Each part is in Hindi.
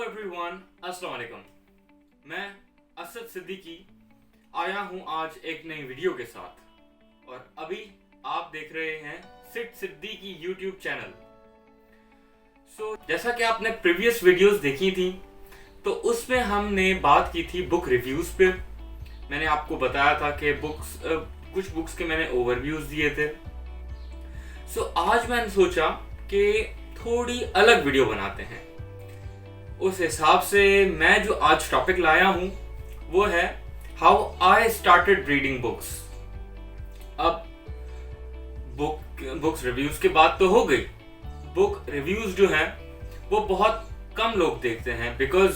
एवरीवन, अस्सलाम वालेकुम। मैं असद सिद्दीकी आया हूं आज एक नई वीडियो के साथ और अभी आप देख रहे हैं सिद्दीकी यूट्यूब चैनल। जैसा कि आपने प्रीवियस वीडियोस देखी थी तो उसमें हमने बात की थी बुक रिव्यूज पे। मैंने आपको बताया था कि कुछ बुक्स के मैंने ओवरव्यूज दिए थे। आज मैंने सोचा कि थोड़ी अलग वीडियो बनाते हैं। उस हिसाब से मैं जो आज टॉपिक लाया हूं वो है how I started reading books. अब बुक्स रिव्यूज की बात तो हो गई। बुक रिव्यूज जो हैं वो बहुत कम लोग देखते हैं because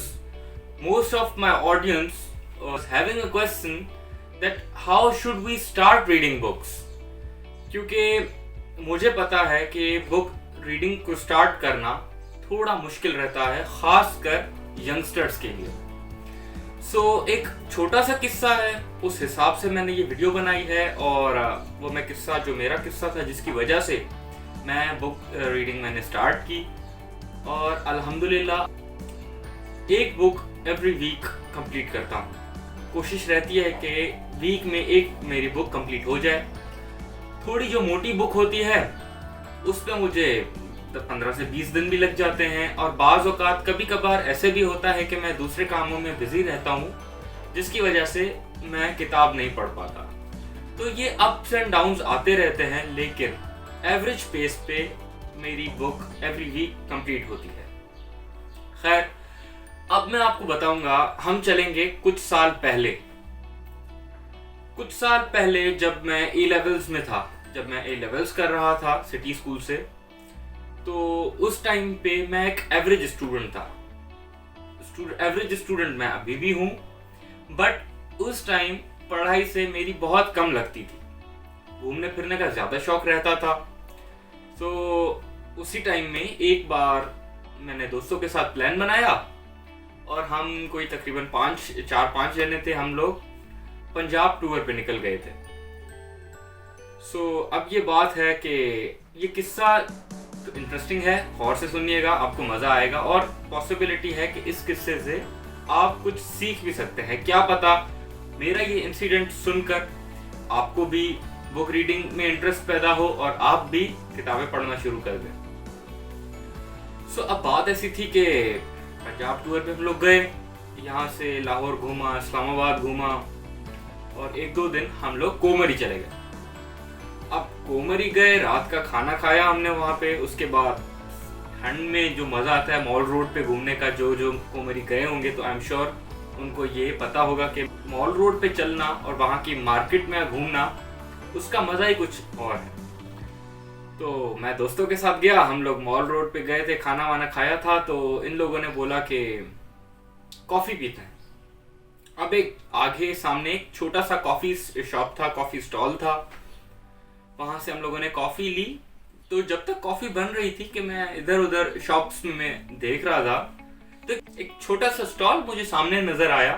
most of my audience was having a question that how should we start reading books. क्योंकि मुझे पता है कि बुक रीडिंग को स्टार्ट करना थोड़ा मुश्किल रहता है, खासकर यंगस्टर्स के लिए। एक छोटा सा किस्सा है, उस हिसाब से मैंने ये वीडियो बनाई है। और वो जो मेरा किस्सा था जिसकी वजह से मैं बुक रीडिंग मैंने स्टार्ट की और अल्हम्दुलिल्लाह एक बुक एवरी वीक कंप्लीट करता हूँ। कोशिश रहती है कि वीक में एक मेरी बुक कंप्लीट हो जाए। थोड़ी जो मोटी बुक होती है उस पर मुझे 15 से 20 दिन भी लग जाते हैं और बाज़ औक़ात कभी कभार ऐसे भी होता है कि मैं दूसरे कामों में बिजी रहता हूँ जिसकी वजह से मैं किताब नहीं पढ़ पाता। तो ये अप्स एंड डाउन्स आते रहते हैं, लेकिन एवरेज पेस पे मेरी बुक एवरी वीक कंप्लीट होती है। खैर, अब मैं आपको बताऊंगा, हम चलेंगे कुछ साल पहले जब मैं ए लेवल्स में था, जब मैं ए लेवल्स कर रहा था सिटी स्कूल से। तो उस टाइम पे मैं एक एवरेज स्टूडेंट था। एवरेज स्टूडेंट मैं अभी भी हूँ, बट उस टाइम पढ़ाई से मेरी बहुत कम लगती थी। घूमने फिरने का ज़्यादा शौक रहता था। तो उसी टाइम में एक बार मैंने दोस्तों के साथ प्लान बनाया और हम कोई तकरीबन 4-5 जने थे, हम लोग पंजाब टूर पे निकल गए थे। अब ये बात है कि ये किस्सा इंटरेस्टिंग है, गौर से सुनिएगा, आपको मजा आएगा और पॉसिबिलिटी है कि इस किस्से से आप कुछ सीख भी सकते हैं। क्या पता मेरा ये इंसिडेंट सुनकर आपको भी बुक रीडिंग में इंटरेस्ट पैदा हो और आप भी किताबें पढ़ना शुरू कर दें। अब बात ऐसी थी कि पंजाब टूर पे हम लोग गए, यहाँ से लाहौर घूमा, इस्लामाबाद घूमा और 1-2 दिन हम लोग कोमरी चले गए। अब कोमरी गए, रात का खाना खाया हमने वहाँ पे। उसके बाद ठंड में जो मज़ा आता है मॉल रोड पे घूमने का, जो कोमरी गए होंगे तो आई एम श्योर उनको ये पता होगा कि मॉल रोड पे चलना और वहाँ की मार्केट में घूमना, उसका मज़ा ही कुछ और है। तो मैं दोस्तों के साथ गया, हम लोग मॉल रोड पे गए थे, खाना वाना खाया था। तो इन लोगों ने बोला कि कॉफ़ी पीते हैं। अब एक आगे सामने एक छोटा सा कॉफ़ी शॉप था, कॉफ़ी स्टॉल था, वहाँ से हम लोगों ने कॉफ़ी ली। तो जब तक कॉफ़ी बन रही थी कि मैं इधर उधर शॉप्स में देख रहा था, तो एक छोटा सा स्टॉल मुझे सामने नज़र आया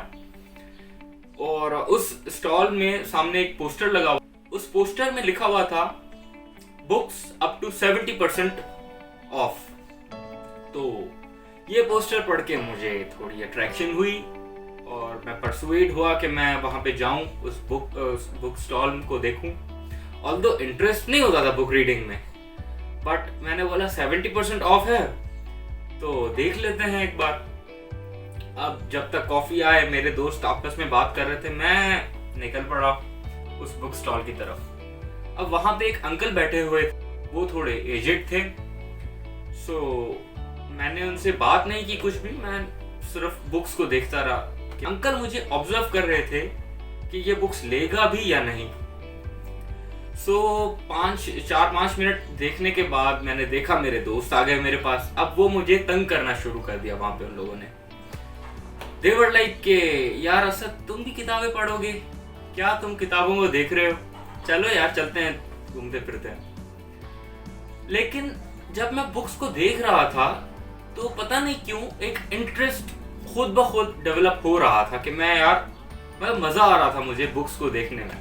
और उस स्टॉल में सामने एक पोस्टर लगा हुआ। उस पोस्टर में लिखा हुआ था बुक्स अप टू 70% ऑफ। तो ये पोस्टर पढ़ के मुझे थोड़ी अट्रैक्शन हुई और मैं परसुएड हुआ कि मैं वहाँ पे जाऊँ, उस बुक स्टॉल को देखूँ। ऑल्दो इंटरेस्ट नहीं होता था बुक रीडिंग में, बट मैंने बोला 70% ऑफ है तो देख लेते हैं एक बार। अब जब तक कॉफ़ी आए, मेरे दोस्त आपस में बात कर रहे थे, मैं निकल पड़ा उस बुक स्टॉल की तरफ। अब वहाँ पे एक अंकल बैठे हुए थे, वो थोड़े एजेड थे। मैंने उनसे बात नहीं की कुछ भी, मैं सिर्फ बुक्स को देखता रहा। अंकल मुझे ऑब्जर्व कर रहे थे कि ये बुक्स लेगा भी या नहीं। 4-5 मिनट देखने के बाद मैंने देखा मेरे दोस्त आ गए मेरे पास। अब वो मुझे तंग करना शुरू कर दिया वहां पे उन लोगों ने। They were like के यार असद, तुम भी किताबें पढ़ोगे क्या? तुम किताबों को देख रहे हो? चलो यार चलते हैं, घूमते फिरते हैं। लेकिन जब मैं बुक्स को देख रहा था तो पता नहीं क्यों एक इंटरेस्ट खुद ब खुद डेवलप हो रहा था कि मजा आ रहा था मुझे बुक्स को देखने में।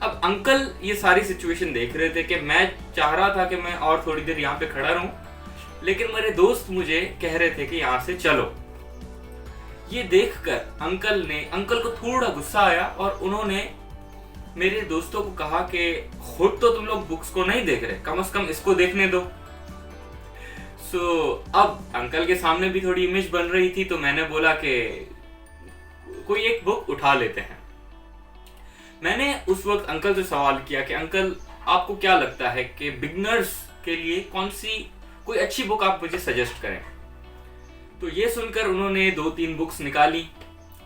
अब अंकल ये सारी सिचुएशन देख रहे थे कि मैं चाह रहा था कि मैं और थोड़ी देर यहाँ पे खड़ा रहूं, लेकिन मेरे दोस्त मुझे कह रहे थे कि यहाँ से चलो। ये देखकर अंकल को थोड़ा गुस्सा आया और उन्होंने मेरे दोस्तों को कहा कि खुद तो तुम लोग बुक्स को नहीं देख रहे, कम से कम इसको देखने दो। अब अंकल के सामने भी थोड़ी इमेज बन रही थी, तो मैंने बोला कि कोई एक बुक उठा लेते हैं। मैंने उस वक्त अंकल से सवाल किया कि अंकल आपको क्या लगता है कि बिगनर्स के लिए कोई अच्छी बुक आप मुझे सजेस्ट करें। तो ये सुनकर उन्होंने 2-3 बुक्स निकाली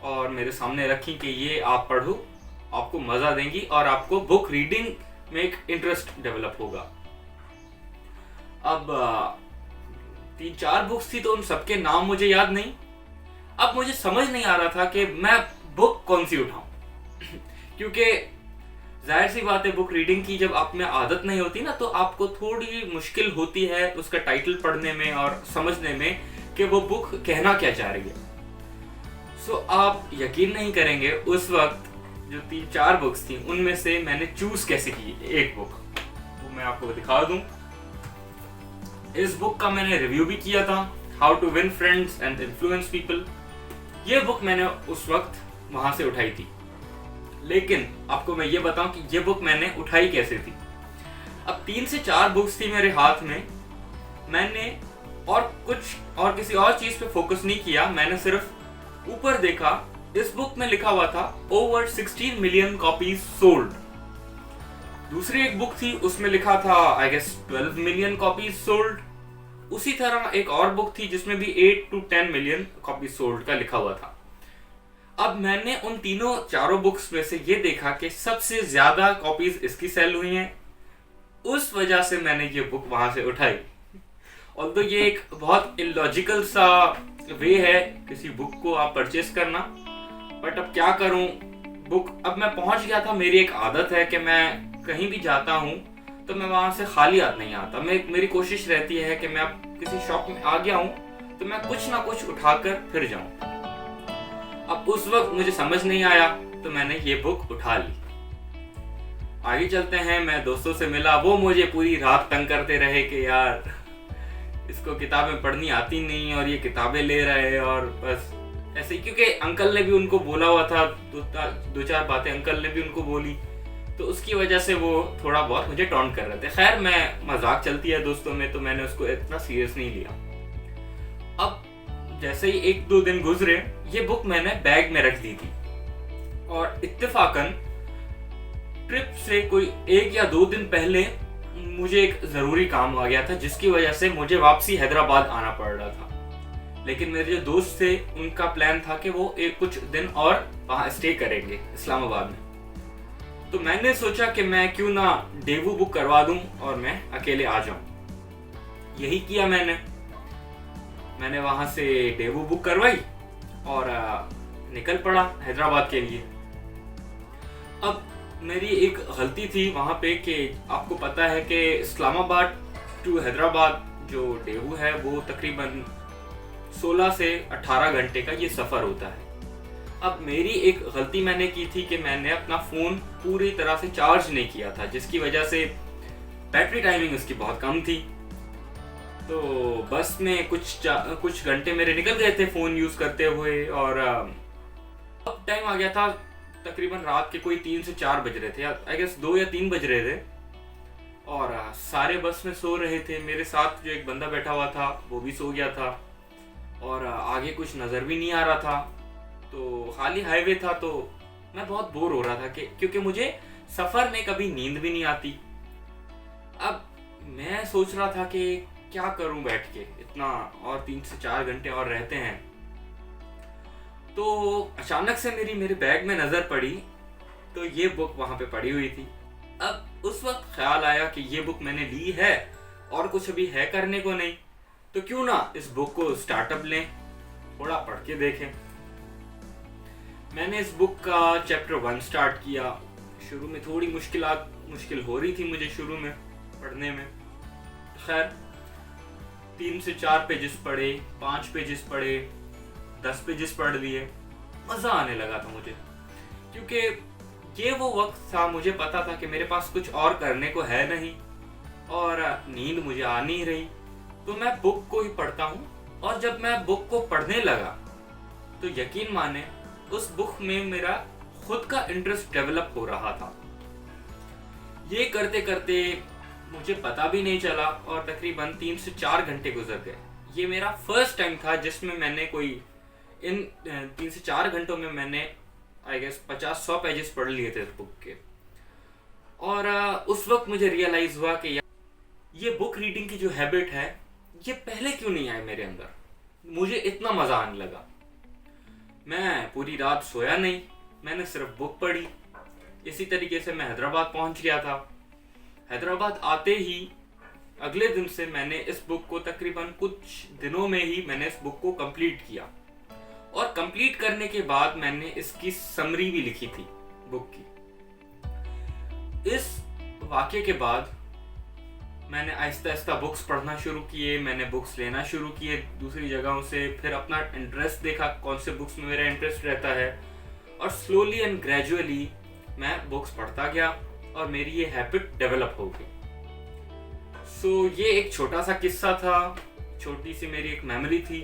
और मेरे सामने रखी कि ये आप पढ़ो, आपको मजा देंगी और आपको बुक रीडिंग में एक इंटरेस्ट डेवलप होगा। अब 3-4 बुक्स थी तो उन सबके नाम मुझे याद नहीं। अब मुझे समझ नहीं आ रहा था कि मैं बुक कौन सी उठाऊं क्योंकि जाहिर सी बात है, बुक रीडिंग की जब आप में आदत नहीं होती ना, तो आपको थोड़ी मुश्किल होती है उसका टाइटल पढ़ने में और समझने में कि वो बुक कहना क्या चाह रही है। आप यकीन नहीं करेंगे, उस वक्त जो 3-4 बुक्स थी उनमें से मैंने चूज कैसे की एक बुक, वो मैं आपको दिखा दूं। इस बुक का मैंने रिव्यू भी किया था, how to win friends and influence people. ये बुक मैंने उस वक्त वहां से उठाई थी, लेकिन आपको मैं ये बताऊं कि ये बुक मैंने उठाई कैसे थी। अब 3 से 4 बुक्स थी मेरे हाथ में, मैंने और किसी और चीज पे फोकस नहीं किया, मैंने सिर्फ ऊपर देखा। इस बुक में लिखा हुआ था ओवर 16 मिलियन कॉपीज सोल्ड। दूसरी एक बुक थी, उसमें लिखा था I guess 12 million copies sold. उसी तरह एक और बुक थी जिसमें भी 8 to 10 मिलियन कॉपीज सोल्ड का लिखा हुआ था। अब मैंने उन चारों बुक्स में से ये देखा कि सबसे ज्यादा कॉपीज इसकी सेल हुई हैं, उस वजह से मैंने ये बुक वहां से उठाई। और तो ये एक बहुत इलॉजिकल सा वे है किसी बुक को आप परचेस करना, बट अब क्या करूं, अब मैं पहुंच गया था। मेरी एक आदत है कि मैं कहीं भी जाता हूं तो मैं वहां से खाली हाथ नहीं आता। मेरी कोशिश रहती है कि मैं अब किसी शॉप में आ गया हूं तो मैं कुछ ना कुछ उठाकर फिर जाऊं। अब उस वक्त मुझे समझ नहीं आया तो मैंने ये बुक उठा ली। आगे चलते हैं, मैं दोस्तों से मिला, वो मुझे पूरी रात तंग करते रहे कि यार इसको किताबें पढ़नी आती नहीं और ये किताबें ले रहे हैं, और बस ऐसे ही, क्योंकि अंकल ने भी उनको बोला हुआ था, 2-4 बातें अंकल ने भी उनको बोली, तो उसकी वजह से वो थोड़ा बहुत मुझे टॉन्ट कर रहे थे। खैर, मैं मजाक चलती है दोस्तों में तो मैंने उसको इतना सीरियस नहीं लिया। अब जैसे ही 1-2 दिन गुजरे, ये बुक मैंने बैग में रख दी थी और इत्तेफाकन ट्रिप से कोई 1 या 2 दिन पहले मुझे एक जरूरी काम आ गया था, जिसकी वजह से मुझे वापसी हैदराबाद आना पड़ रहा था। लेकिन मेरे जो दोस्त थे उनका प्लान था कि वो कुछ दिन और वहां स्टे करेंगे इस्लामाबाद में। तो मैंने सोचा कि मैं क्यों ना डेवू बुक करवा दूं और मैं अकेले आ जाऊं। यही किया मैंने वहां से डेवू बुक करवाई और निकल पड़ा हैदराबाद के लिए। अब मेरी एक गलती थी वहां पे कि आपको पता है कि इस्लामाबाद टू हैदराबाद जो डेवू है वो तकरीबन 16 से 18 घंटे का ये सफर होता है। अब मेरी एक गलती मैंने की थी कि मैंने अपना फोन पूरी तरह से चार्ज नहीं किया था, जिसकी वजह से बैटरी टाइमिंग उसकी बहुत कम थी। तो बस में कुछ घंटे मेरे निकल गए थे फोन यूज करते हुए, और अब टाइम आ गया था तकरीबन रात के कोई 3 से 4 बज रहे थे, आई गेस 2 या 3 बज रहे थे, और सारे बस में सो रहे थे। मेरे साथ जो एक बंदा बैठा हुआ था वो भी सो गया था, और आगे कुछ नजर भी नहीं आ रहा था, तो खाली हाईवे था। तो मैं बहुत बोर हो रहा था क्योंकि मुझे सफर में कभी नींद भी नहीं आती। अब मैं सोच रहा था कि क्या करूं बैठ के, इतना और 3 से 4 घंटे और रहते हैं। तो अचानक से मेरे बैग में नजर पड़ी तो ये बुक वहां पे पड़ी हुई थी। अब उस वक्त ख्याल आया कि ये बुक मैंने ली है और कुछ अभी है करने को नहीं, तो क्यों ना इस बुक को स्टार्टअप लें, थोड़ा पढ़ के देखें। मैंने इस बुक का चैप्टर 1 स्टार्ट किया। शुरू में थोड़ी मुश्किल हो रही थी मुझे शुरू में पढ़ने में। खैर 3 से 4 पेजेस पढ़े, 5 पेजेस पढ़े, 10 पेजेस पढ़ लिए, मजा आने लगा था मुझे, क्योंकि ये वो वक्त था, मुझे पता था कि मेरे पास कुछ और करने को है नहीं और नींद मुझे आ नहीं रही, तो मैं बुक को ही पढ़ता हूँ। और जब मैं बुक को पढ़ने लगा तो यकीन माने उस बुक में मेरा खुद का इंटरेस्ट डेवलप हो रहा था। ये करते करते मुझे पता भी नहीं चला और तकरीबन 3 से 4 घंटे गुजर गए। ये मेरा फर्स्ट टाइम था जिसमें मैंने इन 3 से 4 घंटों में मैंने आई गेस 50-100 पेजेस पढ़ लिए थे इस बुक के। और उस वक्त मुझे रियलाइज हुआ कि ये बुक रीडिंग की जो हैबिट है ये पहले क्यों नहीं आई मेरे अंदर। मुझे इतना मज़ा आने लगा। मैं पूरी रात सोया नहीं, मैंने सिर्फ बुक पढ़ी। इसी तरीके से मैं हैदराबाद पहुंच गया था। हैदराबाद आते ही अगले दिन से मैंने इस बुक को तकरीबन कुछ दिनों में ही मैंने इस बुक को कंप्लीट किया। और कंप्लीट करने के बाद मैंने इसकी समरी भी लिखी थी बुक की। इस वाक़े के बाद मैंने आहिस्ता आहिस्ता बुक्स पढ़ना शुरू किए, मैंने बुक्स लेना शुरू किए दूसरी जगहों से। फिर अपना इंटरेस्ट देखा, कौन से बुक्स में मेरा इंटरेस्ट रहता है, और स्लोली एंड ग्रेजुअली मैं बुक्स पढ़ता गया और मेरी ये हैबिट डेवलप हो गई। सो ये एक छोटा सा किस्सा था, छोटी सी मेरी एक मेमोरी थी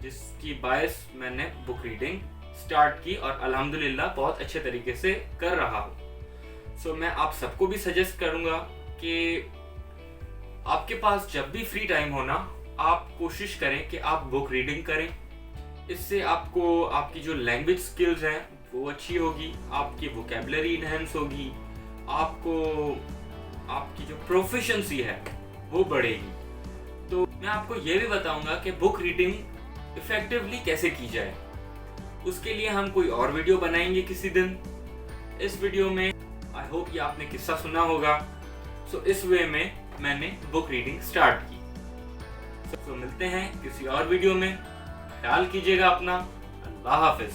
जिसकी बायस मैंने बुक रीडिंग स्टार्ट की और अल्हम्दुलिल्लाह बहुत अच्छे तरीके से कर रहा हूँ। सो मैं आप सबको भी सजेस्ट करूँगा कि आपके पास जब भी फ्री टाइम हो ना, आप कोशिश करें कि आप बुक रीडिंग करें। इससे आपको आपकी जो लैंग्वेज स्किल्स हैं वो अच्छी होगी, आपकी वोकेबलरी इनहेंस होगी, आपको आपकी जो प्रोफिशिएंसी है वो बढ़ेगी। तो मैं आपको ये भी बताऊंगा कि बुक रीडिंग इफेक्टिवली कैसे की जाए। उसके लिए हम कोई और वीडियो बनाएंगे किसी दिन। इस वीडियो में आई होप ये आपने किस्सा सुना होगा। सो इस वे में मैंने बुक रीडिंग स्टार्ट की। तो मिलते हैं किसी और वीडियो में। ख्याल कीजिएगा अपना। अल्लाह हाफिज।